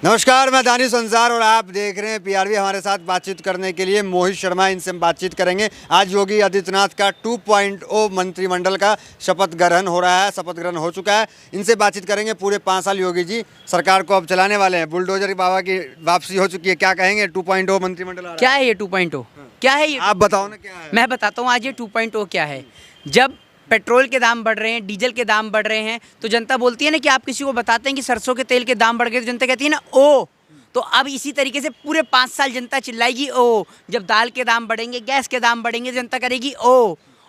नमस्कार, मैं दानिश अंसार और आप देख रहे हैं पीआरवी। हमारे साथ बातचीत करने के लिए मोहित शर्मा, इनसे हम बातचीत करेंगे। आज योगी आदित्यनाथ का 2.0 मंत्रिमंडल का शपथ ग्रहण हो रहा है, शपथ ग्रहण हो चुका है। इनसे बातचीत करेंगे। पूरे 5 साल योगी जी सरकार को अब चलाने वाले हैं। बुलडोजर बाबा की वापसी हो चुकी है, क्या कहेंगे? 2.0 मंत्रिमंडल आ रहा है। क्या है ये 2.0? क्या है ये? आप बताओ ना क्या है। मैं बताता हूँ आज ये 2.0 क्या है। जब पेट्रोल के दाम बढ़ रहे हैं, डीजल के दाम बढ़ रहे हैं, तो जनता बोलती है ना कि आप किसी को बताते हैं कि सरसों के तेल के दाम बढ़ गए, तो जनता कहती है ना ओ। तो अब इसी तरीके से पूरे 5 साल जनता चिल्लाएगी ओ। जब दाल के दाम बढ़ेंगे, गैस के दाम बढ़ेंगे, जनता करेगी ओ।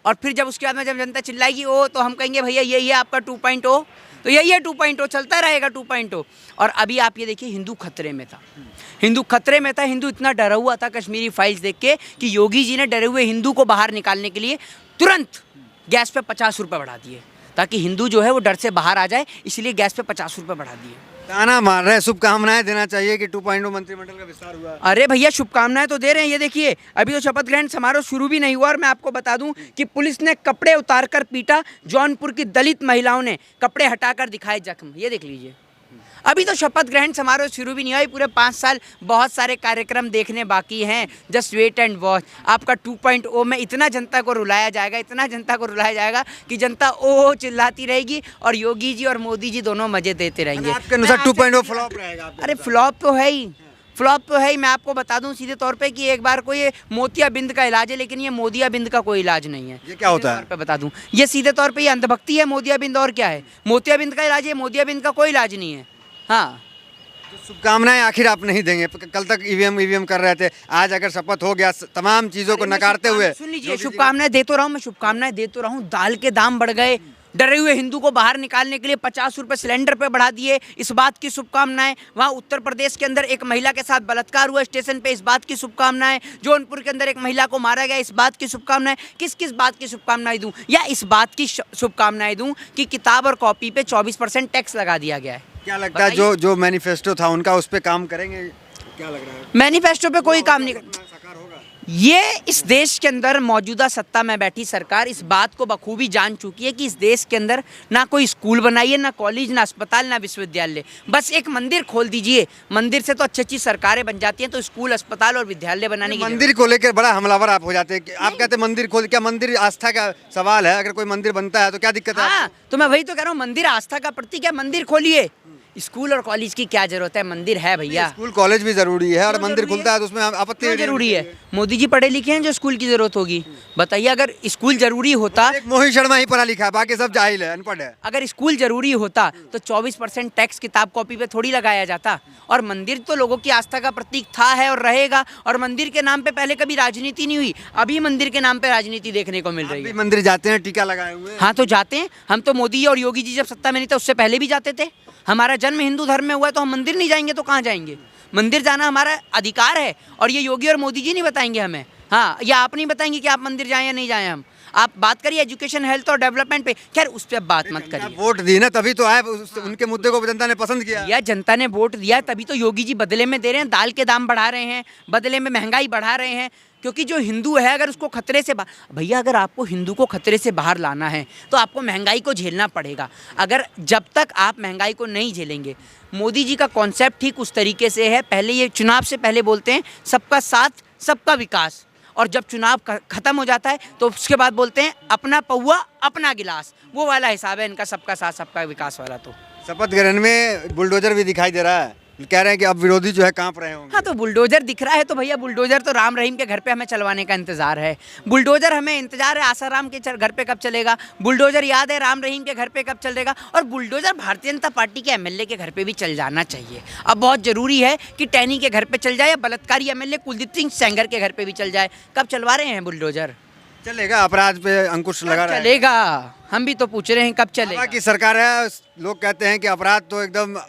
और फिर जब उसके बाद में जब जनता चिल्लाएगी ओ, तो हम कहेंगे भैया यही है आपका 2.0। तो यही है 2.0, चलता रहेगा 2.0। और अभी आप ये देखिए, हिंदू खतरे में था। हिंदू खतरे में था। हिंदू इतना डरा हुआ था कश्मीरी फाइल्स देख के कि योगी जी ने डरे हुए हिंदू को बाहर निकालने के लिए तुरंत गैस पे 50 रुपये बढ़ा दिए, ताकि हिंदू जो है वो डर से बाहर आ जाए। इसलिए गैस पे 50 रुपये बढ़ा दिए। ताना मार रहे हैं, शुभकामनाएं देना चाहिए कि 2.0 मंत्रिमंडल का विस्तार हुआ। अरे भैया, शुभकामनाएं तो दे रहे हैं। ये देखिए, अभी तो शपथ ग्रहण समारोह शुरू भी नहीं हुआ और मैं आपको बता दूं कि पुलिस ने कपड़े उतारकर पीटा। जौनपुर की दलित महिलाओं ने कपड़े हटाकर दिखाए जख्म। ये देख लीजिए, अभी तो शपथ ग्रहण समारोह शुरू भी नहीं हुआ। पूरे 5 साल बहुत सारे कार्यक्रम देखने बाकी हैं। Just wait and watch. आपका 2.0 में इतना जनता को रुलाया जाएगा, इतना जनता को रुलाया जाएगा कि जनता ओ चिल्लाती रहेगी और योगी जी और मोदी जी दोनों मजे देते रहेंगे। आपके अनुसार 2.0 फ्लॉप रहेगा? अरे फ्लॉप तो है ही, फ्लॉप तो है ही। मैं आपको बता दूं सीधे तौर पे कि एक बार को ये मोतियाबिंद का इलाज है, लेकिन ये मोदियाबिंद का कोई इलाज नहीं है। ये क्या होता है? पे बता दूं, ये सीधे तौर पे ये अंधभक्ति है। मोतियाबिंद और क्या है? मोतियाबिंद का इलाज है, मोदियाबिंद का कोई इलाज नहीं है। हाँ, तो शुभकामनाएं आखिर आप नहीं देंगे? कल तक ईवीएम कर रहे थे, आज अगर शपथ हो गया तमाम चीजों को नकारते हुए। सुन लीजिए, शुभकामनाएं दे तो रहा हूँ, मैं शुभकामनाएं दे तो रहा हूँ। दाल के दाम बढ़ गए, डरे हुए हिंदू को बाहर निकालने के लिए 50 रुपये सिलेंडर पे बढ़ा दिए, इस बात की शुभकामनाएं। वहाँ उत्तर प्रदेश के अंदर एक महिला के साथ बलात्कार हुआ स्टेशन पे, इस बात की शुभकामनाएं। जौनपुर के अंदर एक महिला को मारा गया, इस बात की शुभकामनाएं। किस किस बात की शुभकामनाएं दूं? या इस बात की शुभकामनाएं दूं कि किताब और कॉपी पे 24% टैक्स लगा दिया गया है। क्या लगता है जो मैनिफेस्टो था उनका, उस पे काम करेंगे? क्या लग रहा है? मैनिफेस्टो पे कोई काम नहीं कर। साकार होगा? ये इस देश के अंदर मौजूदा सत्ता में बैठी सरकार इस बात को बखूबी जान चुकी है कि इस देश के अंदर ना कोई स्कूल बनाइए, ना कॉलेज, ना अस्पताल, ना विश्वविद्यालय। बस एक मंदिर खोल दीजिए। मंदिर से तो अच्छी अच्छी सरकारें बन जाती हैं, तो स्कूल, अस्पताल और विद्यालय बनाने की मंदिर को लेकर बड़ा हमलावर आप हो जाते हैं। आप कहते हैं मंदिर खोल, क्या मंदिर आस्था का सवाल है? अगर कोई मंदिर बनता है तो क्या दिक्कत है? हाँ, तो मैं वही तो कह रहा हूँ, मंदिर आस्था का प्रतीक है, मंदिर खोलिए। स्कूल और कॉलेज की क्या जरूरत है? मंदिर है भैया। स्कूल कॉलेज भी जरूरी है और मंदिर खुलता है तो उसमें आपत्ति क्यों जरूरी है? मोदी जी पढ़े लिखे हैं जो स्कूल की जरूरत होगी? बताइए, अगर स्कूल जरूरी होता। एक मोहित शर्मा ही पढ़ा लिखा है, बाकी सब जाहिल है, अनपढ़ है। अगर स्कूल जरूरी होता तो 24% टैक्स किताब कॉपी पे थोड़ी लगाया जाता। और मंदिर तो लोगों की आस्था का प्रतीक था, है और रहेगा। और मंदिर के नाम पे पहले कभी राजनीति नहीं हुई, अभी मंदिर के नाम पे राजनीति देखने को मिल रही है। मंदिर जाते हैं, टीका लगाए हुए? हाँ, तो जाते हैं। हम तो मोदी और योगी जी जब सत्ता में नहीं थे उससे पहले भी जाते थे। हमारा जन्म हिंदू धर्म में हुआ है, तो हम मंदिर नहीं जाएंगे तो कहाँ जाएंगे? मंदिर जाना हमारा अधिकार है और ये योगी और मोदी जी नहीं बताएंगे हमें। हाँ, या आप नहीं बताएंगे कि आप मंदिर जाएं या नहीं जाएं। हम आप बात करिए एजुकेशन, हेल्थ और डेवलपमेंट पे। खैर, उस पर बात मत करिए। वोट दी ना, तभी तो आए, उनके मुद्दे को जनता ने पसंद किया। या जनता ने वोट दिया तभी तो योगी जी बदले में दे रहे हैं, दाल के दाम बढ़ा रहे हैं, बदले में महंगाई बढ़ा रहे हैं। क्योंकि जो हिंदू है, अगर उसको खतरे से भैया, अगर आपको हिंदू को खतरे से बाहर लाना है तो आपको महंगाई को झेलना पड़ेगा। अगर जब तक आप महंगाई को नहीं झेलेंगे, मोदी जी का कॉन्सेप्ट ठीक उस तरीके से है। पहले ये चुनाव से पहले बोलते हैं सबका साथ सबका विकास, और जब चुनाव खत्म हो जाता है तो उसके बाद बोलते हैं अपना पौआ अपना गिलास। वो वाला हिसाब है इनका, सबका साथ सबका विकास वाला। तो शपथ ग्रहण में बुलडोजर भी दिखाई दे रहा है, कह रहे हैं कि अब विरोधी जो है कांप रहे होंगे। हाँ, तो बुलडोजर दिख रहा है तो भैया, बुलडोजर तो राम रहीम के घर पे हमें चलवाने का इंतजार है। बुलडोजर हमें इंतजार है आसाराम के घर पे कब चलेगा। बुलडोजर याद है राम रहीम के घर पे कब चलेगा। और बुलडोजर भारतीय जनता पार्टी के एमएलए के घर पे भी चल जाना चाहिए। अब बहुत जरूरी है कि टैनी के घर पे चल जाए या बलात्कारी एमएलए कुलदीप सिंह सेंगर के घर पे भी चल जाए। कब चलवा रहे हैं बुलडोजर? चलेगा, अपराध पे अंकुश लगा रहा है। चलेगा, हम भी तो पूछ रहे हैं कब चलेगा। की सरकार है, लोग कहते हैं कि अपराध तो एकदम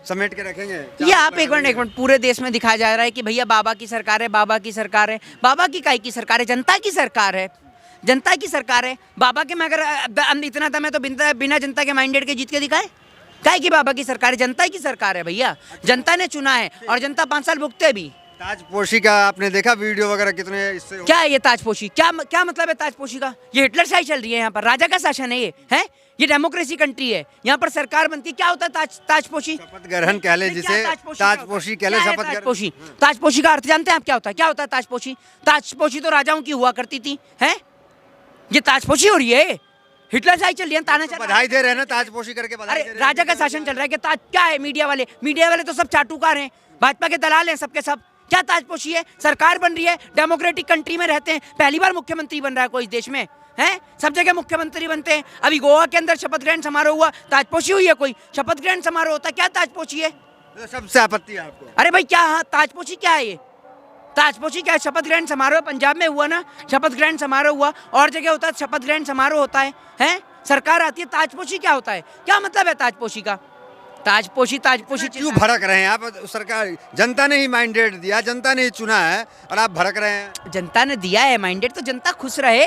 समेट के रखेंगे। ये आप एक मिनट, पूरे देश में दिखाया जा रहा है कि भैया बाबा की सरकार है, बाबा की सरकार है। बाबा की काई की सरकार है? जनता की सरकार है, जनता की सरकार है। बाबा के में अगर इतना दम है तो बिना जनता के माइंडेड के जीत के दिखाए। काई की बाबा की सरकार है? जनता की सरकार है भैया, जनता ने चुना है और जनता 5 साल भुगते भी। ताजपोशी का आपने देखा वीडियो वगैरह कितने इससे? क्या है ये ताजपोशी? क्या मतलब है ताजपोशी का? ये हिटलर शाही चल रही है यहाँ पर, राजा का शासन है ये, है ये डेमोक्रेसी कंट्री है, यहाँ पर सरकार बनती है। क्या होता है ताजपोशी? शपथ ग्रहण कह ले जिसे, ताजपोशी कह ले, शपथ ग्रहण। ताजपोशी, ताजपोशी का अर्थ जानते हैं आप क्या होता है? क्या होता है ताजपोशी? ताजपोशी तो राजाओं की हुआ करती थी, हैं? ये ताजपोशी हो रही है, हिटलर शाही चल रही है, ताना चल रहा है। बधाई दे रहे हैं ना, ताजपोशी करके बधाई अरे दे रहे हैं। राजा का शासन चल रहा है कि ताज क्या है? मीडिया वाले तो सब चाटुकार हैं, भाजपा के दलाल हैं सबके सब। क्या ताजपोशी है? सरकार बन रही है, डेमोक्रेटिक कंट्री में रहते हैं, पहली बार मुख्यमंत्री बन रहा है कोई इस देश में, हैं? सब जगह मुख्यमंत्री बनते हैं। अभी गोवा के अंदर शपथ ग्रहण समारोह हुआ, ताजपोशी हुई है? कोई शपथ ग्रहण समारोह होता है, क्या ताजपोशी है? तो सबसे आपत्ति है आपको? अरे भाई क्या, हाँ ताजपोशी क्या है? ये ताजपोशी क्या है? शपथ ग्रहण समारोह पंजाब में हुआ ना, शपथ ग्रहण समारोह हुआ, और जगह होता है शपथ ग्रहण समारोह होता है, हैं? सरकार आती है, ताजपोशी क्या होता है? क्या मतलब है ताजपोशी का? ताजपोशी क्यों भड़क रहे हैं आप? सरकार, जनता ने ही मैंडेट दिया, जनता ने ही चुना है और आप भड़क रहे हैं। जनता ने दिया है मैंडेट तो जनता खुश रहे।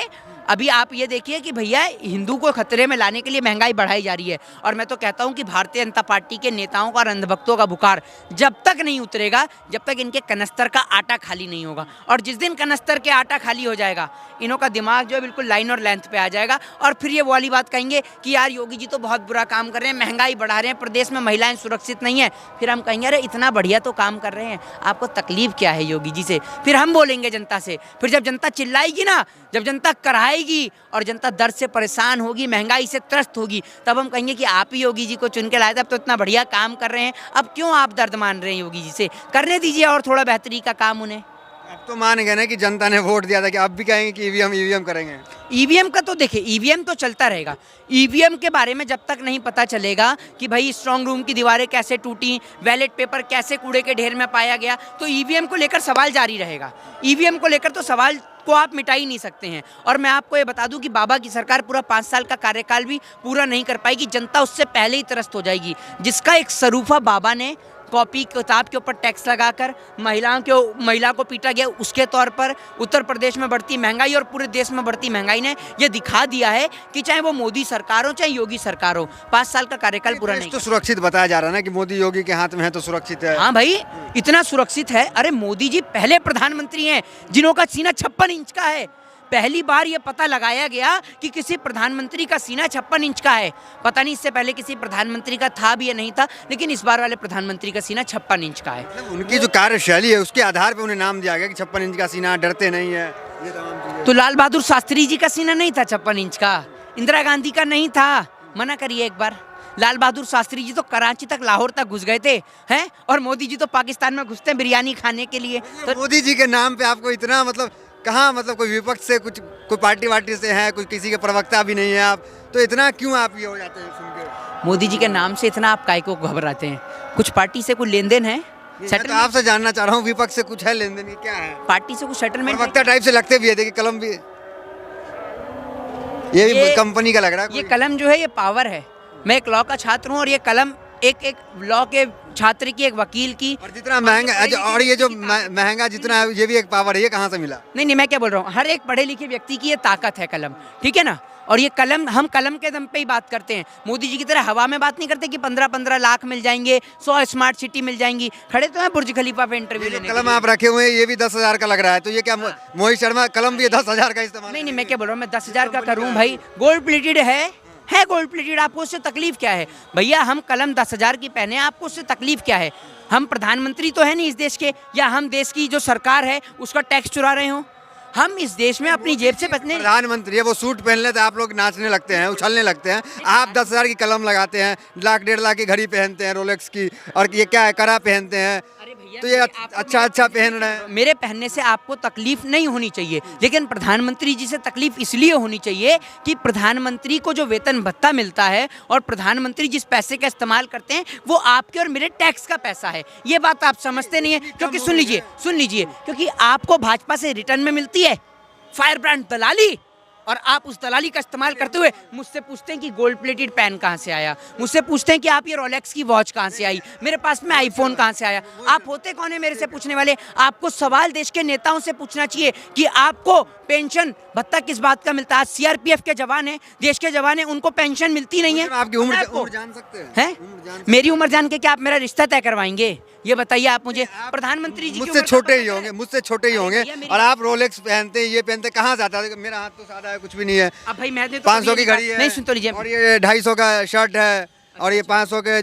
अभी आप ये देखिए कि भैया हिंदू को खतरे में लाने के लिए महंगाई बढ़ाई जा रही है, और मैं तो कहता हूँ कि भारतीय जनता पार्टी के नेताओं का और अंधभक्तों का बुखार जब तक नहीं उतरेगा, जब तक इनके कनस्तर का आटा खाली नहीं होगा। और जिस दिन कनस्तर के आटा खाली हो जाएगा, इन्हों का दिमाग जो है बिल्कुल लाइन और लेंथ पे आ जाएगा, और फिर ये वाली बात कहेंगे कि यार योगी जी तो बहुत बुरा काम कर रहे हैं, महंगाई बढ़ा रहे हैं, प्रदेश में महिलाएं सुरक्षित नहीं है। फिर हम कहेंगे अरे इतना बढ़िया तो काम कर रहे हैं, आपको तकलीफ क्या है योगी जी से? फिर हम बोलेंगे जनता से। फिर जब जनता चिल्लाएगी ना, जब जनता कराएगी और जनता दर्द से परेशान होगी, महंगाई से त्रस्त होगी, तब हम कहेंगे कि आप ही योगी जी को चुन के लाए थे, अब तो इतना बढ़िया काम कर रहे हैं, अब क्यों आप दर्द मान रहे हैं योगी जी से? करने दीजिए और थोड़ा बेहतरी का काम उन्हें। अब तो मान गए ना कि जनता ने वोट दिया था, कि अब भी कहेंगे कि ईवीएम करेंगे। ईवीएम का तो देखिए, ईवीएम तो चलता रहेगा। ईवीएम के बारे में जब तक नहीं पता चलेगा कि भाई स्ट्रांग रूम की दीवारें कैसे टूटी, बैलेट पेपर कैसे कूड़े के ढेर में पाया गया, तो ईवीएम को लेकर सवाल जारी रहेगा। ईवीएम को लेकर तो सवाल को आप मिटा ही नहीं सकते हैं। और मैं आपको ये बता दूं कि बाबा की सरकार पूरा 5 साल का कार्यकाल भी पूरा नहीं कर पाएगी, जनता उससे पहले ही त्रस्त हो जाएगी। जिसका एक सरूफा बाबा ने कॉपी किताब के ऊपर टैक्स लगाकर महिला को पीटा गया, उसके तौर पर उत्तर प्रदेश में बढ़ती महंगाई और पूरे देश में बढ़ती महंगाई ने यह दिखा दिया है कि चाहे वो मोदी सरकार हो चाहे योगी सरकार हो, 5 साल का कार्यकाल पूरा नहीं। तो सुरक्षित बताया जा रहा है ना कि मोदी योगी के हाथ में है तो सुरक्षित है। हाँ भाई, इतना सुरक्षित है। अरे मोदी जी पहले प्रधानमंत्री हैं जिन्हों का सीना 56 इंच का है। पहली बार ये पता लगाया गया कि किसी प्रधानमंत्री का सीना 56 इंच का है। पता नहीं इससे पहले किसी प्रधानमंत्री का था भी या नहीं था, लेकिन इस बार वाले प्रधानमंत्री का सीना 56 इंच का है। मतलब उनकी जो कार्यशैली है उसके आधार पे उन्हें नाम दिया गया कि 56 इंच का सीना, डरते नहीं है, ये तमाम चीजें। तो लाल बहादुर शास्त्री जी का सीना नहीं था 56 इंच का, इंदिरा गांधी का नहीं था। मना करिए एक बार। लाल बहादुर शास्त्री जी तो कराची तक, लाहौर तक घुस गए थे, हैं? और मोदी जी तो पाकिस्तान में घुसते हैं बिरयानी खाने के लिए। तो मोदी जी के नाम पे आपको इतना, मतलब कहाँ, मतलब कोई विपक्ष से कुछ, कोई पार्टी वार्टी से है, कोई किसी के प्रवक्ता भी नहीं है आप, तो इतना क्यों आप ये हो जाते हैं सुन के? मोदी जी के नाम से इतना आप काय को घबराते हैं? कुछ पार्टी से कोई लेन देन है? मैं तो आपसे जानना चाह रहा हूँ, विपक्ष से कुछ है लेन देन? क्या है? पार्टी से कुछ सेटलमेंट? प्रवक्ता टाइप से लगते भी है, देखिए कलम भी, ये भी कंपनी का लग रहा है। ये कलम जो है ये पावर है। मैं एक लॉ का छात्र हूँ और ये कलम एक लॉ के छात्र की, एक वकील की। और जितना महंगा, और ये जो महंगा जितना है, ये भी एक पावर है। ये कहाँ से मिला? नहीं, मैं क्या बोल रहा हूँ, हर एक पढ़े लिखे व्यक्ति की ये ताकत है कलम, ठीक है ना? और ये कलम, हम कलम के दम पे ही बात करते हैं। मोदी जी की तरह हवा में बात नहीं करते कि 15-15 लाख मिल जाएंगे, 100 स्मार्ट सिटी मिल जाएंगी। खड़े तो हैं बुर्ज खलीफा पे इंटरव्यू लेने। कलम आप रखे हुए हैं, ये भी 10,000 का लग रहा है, तो ये क्या मोहित शर्मा कलम भी 10,000 का इस्तेमाल? नहीं, मैं क्या बोल रहा हूँ, मैं 10,000 का करूँ भाई? गोल्ड प्लेटेड है गोल्ड प्लेटेड, आपको उससे तकलीफ क्या है? भैया हम कलम 10,000 की पहने, आपको उससे तकलीफ क्या है? हम प्रधानमंत्री तो है नहीं इस देश के, या हम देश की जो सरकार है उसका टैक्स चुरा रहे हो? हम इस देश में अपनी जेब से बचने। प्रधानमंत्री है, वो सूट पहन लेते हैं, आप लोग नाचने लगते हैं, उछलने लगते हैं। आप 10,000 की कलम लगाते हैं, 1,00,000 1,50,000 की घड़ी पहनते हैं रोलेक्स की, और ये क्या है, करा पहनते हैं, तो ये अच्छा पहन रहे हैं। मेरे पहनने से आपको तकलीफ नहीं होनी चाहिए, लेकिन प्रधानमंत्री जी से तकलीफ इसलिए होनी चाहिए कि प्रधानमंत्री को जो वेतन भत्ता मिलता है और प्रधानमंत्री जिस पैसे का इस्तेमाल करते हैं वो आपके और मेरे टैक्स का पैसा है। ये बात आप समझते नहीं है, क्योंकि सुन लीजिए, क्योंकि आपको भाजपा से रिटर्न में मिलती है फायर ब्रांड दलाली, और आप उस दलाली का इस्तेमाल करते हुए मुझसे पूछते हैं कि गोल्ड प्लेटेड पेन कहाँ से आया, मुझसे पूछते हैं कि आप ये रोलेक्स की वॉच कहाँ से आई, मेरे पास में आईफोन कहाँ से आया। आप होते कौन है मेरे से पूछने वाले? आपको सवाल देश के नेताओं से पूछना चाहिए कि आपको पेंशन भत्ता किस बात का मिलता है। सीआरपीएफ के जवान हैं, देश के जवान हैं, उनको पेंशन मिलती नहीं है। आपकी उम्र जान सकते हैं? मेरी उम्र जान के क्या आप मेरा रिश्ता तय करवाएंगे? ये बताइए आप मुझे। प्रधानमंत्री जी मुझसे छोटे ही होंगे, और आप रोलेक्स पहनते हैं, ये पहनते, कहाँ जाता है? मेरा हाथ तो सादा है, है, कुछ भी नहीं है। अब भाई मैं 500 की घड़ी है, नहीं सुन तो लीजिए, और ये 250 का शर्ट है, और ये 500 के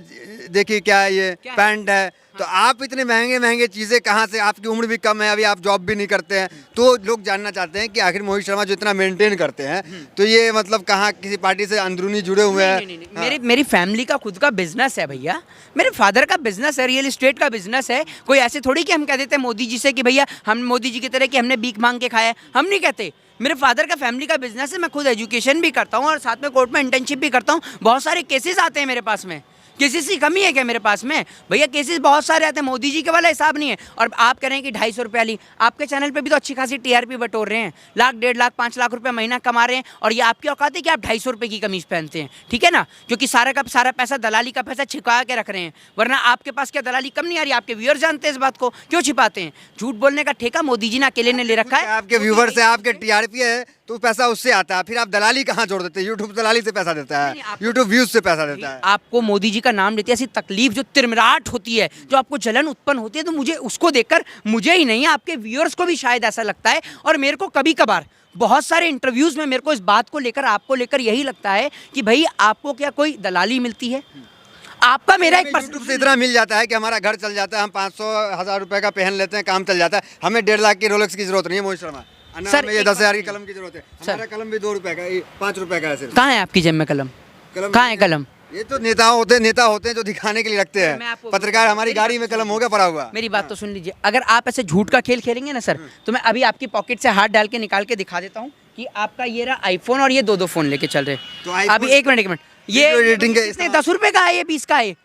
देखिए क्या है, ये क्या है? पैंट है। तो आप इतने महंगे महंगे चीज़ें कहाँ से, आपकी उम्र भी कम है, अभी आप जॉब भी नहीं करते हैं, तो लोग जानना चाहते हैं कि आखिर मोहित शर्मा जो इतना मेंटेन करते हैं, तो ये मतलब कहाँ किसी पार्टी से अंदरूनी जुड़े हुए हैं? नहीं, मेरी फैमिली का खुद का बिजनेस है भैया, मेरे फादर का बिजनेस है, रियल एस्टेट का बिजनेस है। कोई ऐसे थोड़ी कि हम कह देते हैं मोदी जी से कि भैया हम मोदी जी की तरह कि हमने भीख मांग के खाया है, हम नहीं कहते। मेरे फादर का फैमिली का बिजनेस है, मैं खुद एजुकेशन भी करता हूँ और साथ में कोर्ट में इंटर्नशिप भी करता हूँ। बहुत सारे केसेस आते हैं मेरे पास में, केसेस की कमी है क्या मेरे पास में? भैया केसेस बहुत सारे आते हैं, मोदी जी के वाला हिसाब नहीं है। और आप कह रहे हैं कि 250 रुपये वाली, आपके चैनल पे भी तो अच्छी खासी टीआरपी बटोर रहे हैं, लाख 1.5 लाख 5 लाख रुपए महीना कमा रहे हैं, और ये आपकी औकात है कि आप 250 रुपये की कमीज पहनते हैं, ठीक है ना? क्योंकि सारा का सारा पैसा दलाली का पैसा छिपा के रख रहे हैं, वरना आपके पास क्या दलाली कम नहीं आ रही? आपके व्यूअर्स जानते हैं इस बात को, क्यों छिपाते हैं? झूठ बोलने का ठेका मोदी जी ने अकेले ने ले रखा है। आपके व्यूवर्स है, आपके टीआरपी है, तो पैसा उससे आता है, फिर आप दलाली कहाँ जोड़ देते हैं? यूट्यूब दलाली से पैसा देता है, यूट्यूब व्यूज से पैसा देता है। आपको मोदी जी का नाम लेते ऐसी तकलीफ जो तिरमिराट होती है, जो आपको जलन उत्पन्न होती है, तो मुझे उसको देखकर मुझे ही नहीं आपके व्यूअर्स को भी शायद ऐसा लगता है। और मेरे को कभी कभार बहुत सारे इंटरव्यूज में मेरे को इस बात को लेकर, आपको लेकर यही लगता है कि भाई आपको क्या कोई दलाली मिलती है? आपका मेरा एक यूट्यूब से इतना मिल जाता है कि हमारा घर चल जाता है, हम 500-1000 रुपए का पहन लेते हैं, काम चल जाता है। हमें 1.5 लाख की रोलेक्स की जरूरत नहीं है मोहित शर्मा सर, ये 10,000 की कलम की जरूरत है। हमारा कलम भी 2 रुपए का, 5 रुपए का है सिर्फ। कहाँ है आपकी जेब में कलम? कहाँ है कलम? ये तो नेता होते हैं जो दिखाने के लिए रखते हैं। पत्रकार हमारी गाड़ी में कलम होगा पड़ा हुआ। मेरी बात तो सुन लीजिए, अगर आप ऐसे झूठ का खेल खेलेंगे ना सर, तो मैं अभी आपकी पॉकेट से हाथ डाल के निकाल के दिखा देता हूँ कि आपका ये रहा आईफोन, और ये 2 फोन लेके चल रहे। तो अभी एक मिनट, ये एडिटिंग कितने? 10 रुपए का है, ये 20 का है,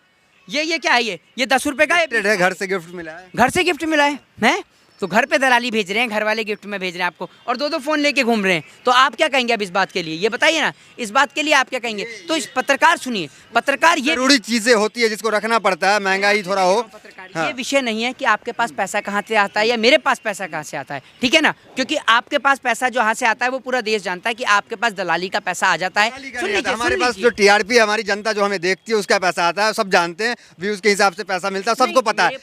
ये क्या है? ये 10 रुपए का है, घर से गिफ्ट मिला है। घर से गिफ्ट मिला है? तो घर पे दलाली भेज रहे हैं, घर वाले गिफ्ट में भेज रहे हैं आपको, और 2 फोन लेके घूम रहे हैं। तो आप क्या कहेंगे अब इस बात के लिए? ये बताइए ना, इस बात के लिए आप क्या कहेंगे? तो इस पत्रकार सुनिए, पत्रकार ये जरूरी चीजें होती है जिसको रखना पड़ता है, महंगाई थोड़ा हो। ये विषय नहीं है कि आपके पास पैसा कहाँ से आता है या मेरे पास पैसा कहाँ से आता है, ठीक है ना? क्योंकि आपके पास पैसा जो यहाँ से आता है वो पूरा देश जानता है कि आपके पास दलाली का पैसा आ जाता है। हमारे पास जो टीआरपी, हमारी जनता जो हमें देखती है उसका पैसा आता है, सब जानते हैं, व्यूज के हिसाब से पैसा मिलता है, सबको पता है।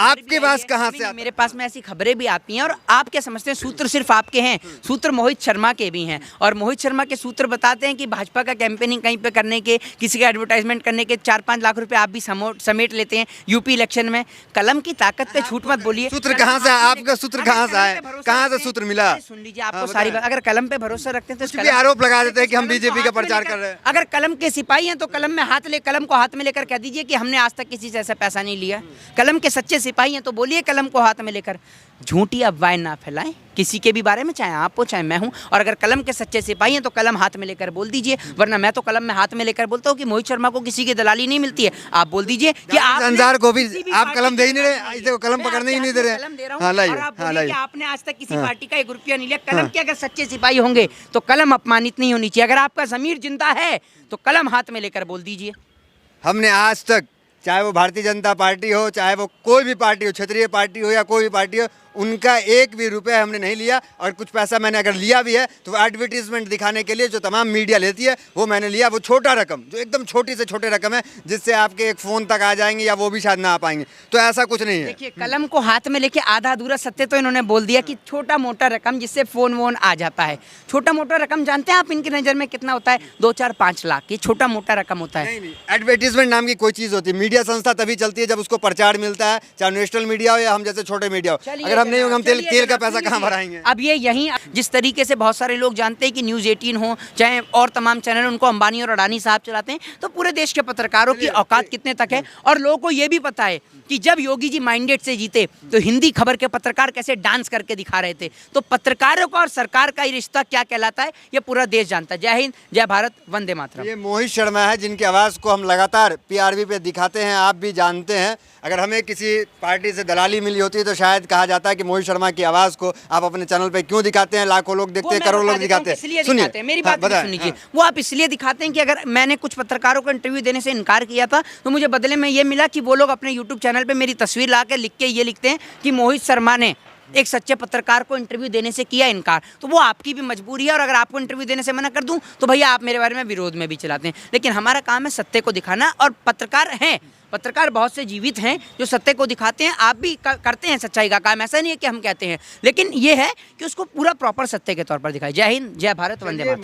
आपके पास कहाँ से? मेरे पास में ऐसी खबरें भी आती हैं, और आप क्या समझते हैं सूत्र सिर्फ आपके हैं? सूत्र मोहित शर्मा के भी हैं, और मोहित शर्मा के सूत्र बताते हैं कि भाजपा का कैंपेनिंग कहीं पे करने के, किसी का एडवर्टाइजमेंट करने के 4-5 लाख रुपए आप भी समेट लेते हैं यूपी इलेक्शन में। कलम की ताकत पे झूठ मत बोलिए। सूत्र कहाँ से? आपका सूत्र कहाँ से आए? कहाँ से सूत्र मिला? सुन लीजिए, आपको सारी बात, अगर कलम पे भरोसा रखते हैं तो आरोप लगा देते हैं कि हम बीजेपी का प्रचार कर रहे हैं। अगर कलम के सिपाही हैं तो कलम को हाथ में लेकर कह दीजिए कि हमने आज तक किसी से ऐसा पैसा नहीं लिया। कलम के सच्चे सिपाही हैं तो बोलिए कलम को हाथ में लेकर। झूठी अफवाहें ना फैलाएं किसी के भी बारे में, चाहे आप हो चाहे मैं हूं। और अगर कलम के सच्चे सिपाही हैं तो कलम हाथ में लेकर बोल दीजिए, वरना मैं तो कलम में हाथ में लेकर बोलता हूं कि मोहित शर्मा को किसी की दलाली नहीं मिलती है। आप बोल दीजिए कि आप संसार को भी आप कलम दे ही नहीं रहे, देखो कलम पकड़ने ही नहीं दे रहे। कलम दे रहा हूं, और आप बोलिए कि आपने आज तक किसी पार्टी का 1 रुपया नहीं लिया। कलम के अगर सच्चे सिपाही होंगे तो कलम अपमानित नहीं होनी चाहिए। अगर आपका ज़मीर जिंदा है तो कलम हाथ में लेकर बोल दीजिए। हमने आज तक, चाहे वो भारतीय जनता पार्टी हो, चाहे वो कोई भी पार्टी हो, क्षेत्रीय पार्टी हो या कोई भी पार्टी हो, उनका 1 भी रुपया हमने नहीं लिया। और कुछ पैसा मैंने अगर लिया भी है तो एडवर्टीजमेंट दिखाने के लिए जो तमाम मीडिया लेती है वो मैंने लिया। वो छोटा रकम, जो एकदम छोटी से छोटे रकम है, जिससे आपके एक फ़ोन तक आ जाएंगे या वो भी शायद ना आ पाएंगे। तो ऐसा कुछ नहीं है। देखिए, कलम को हाथ में लेके आधा अधूरा सत्य तो इन्होंने बोल दिया कि छोटा मोटा रकम जिससे फ़ोन वोन आ जाता है। छोटा मोटा रकम जानते हैं आप इनकी नज़र में कितना होता है? 2-4-5 लाख। ये छोटा मोटा रकम होता है। नहीं, एडवर्टीजमेंट नाम की कोई चीज़ होती है। मीडिया संस्था तभी चलती है जब उसको प्रचार मिलता है, चाहे नेशनल मीडिया हो या हम जैसे छोटे मीडिया हो। अगर हम नहीं होंगे, हम तेल का पैसा कहाँ भराएंगे? अब ये यहीं जिस तरीके से बहुत सारे लोग जानते हैं कि न्यूज़ 18 हो चाहे और तमाम चैनल, उनको अंबानी और अडानी साहब चलाते हैं, तो पूरे देश के पत्रकारों की औकात कितने तक है। और लोगों को ये भी पता है कि जब योगी जी माइंडेड से जीते तो हिंदी खबर के पत्रकार कैसे डांस करके दिखा रहे थे। तो पत्रकारों का और सरकार का ये रिश्ता क्या कहलाता है ये पूरा देश जानता है। जय हिंद, जय भारत, वंदे मातरम। ये मोहित शर्मा है जिनकी आवाज़ को हम लगातार पीआरबी पे दिखाते हैं, आप भी जानते हैं। अगर हमें किसी पार्टी से दलाली मिली होती है तो शायद कहा जाता है कि मोहित शर्मा की आवाज़ को आप अपने चैनल पे क्यों दिखाते हैं? लाखों लोग देखते हैं, करोड़ों लोग दिखाते हैं। सुनिए, मेरी बात सुन लीजिए। वो आप इसलिए दिखाते हैं कि अगर मैंने कुछ पत्रकारों को इंटरव्यू देने से इनकार किया था तो मुझे बदले में ये मिला कि वो लोग अपने यूट्यूब चैनल पे मेरी तस्वीर ला के लिख के ये लिखते हैं कि मोहित शर्मा ने एक सच्चे पत्रकार को इंटरव्यू देने से किया इनकार, तो वो आपकी भी मजबूरी है। और अगर आपको इंटरव्यू देने से मना कर दूं तो भैया आप मेरे बारे में विरोध में भी चलाते हैं। लेकिन हमारा काम है सत्य को दिखाना, और पत्रकार हैं, पत्रकार बहुत से जीवित हैं जो सत्य को दिखाते हैं। आप भी करते हैं सच्चाई का काम, ऐसा नहीं है कि हम कहते हैं, लेकिन ये है कि उसको पूरा प्रॉपर सत्य के तौर पर दिखाए। जय हिंद, जय भारत, वंदे मातरम।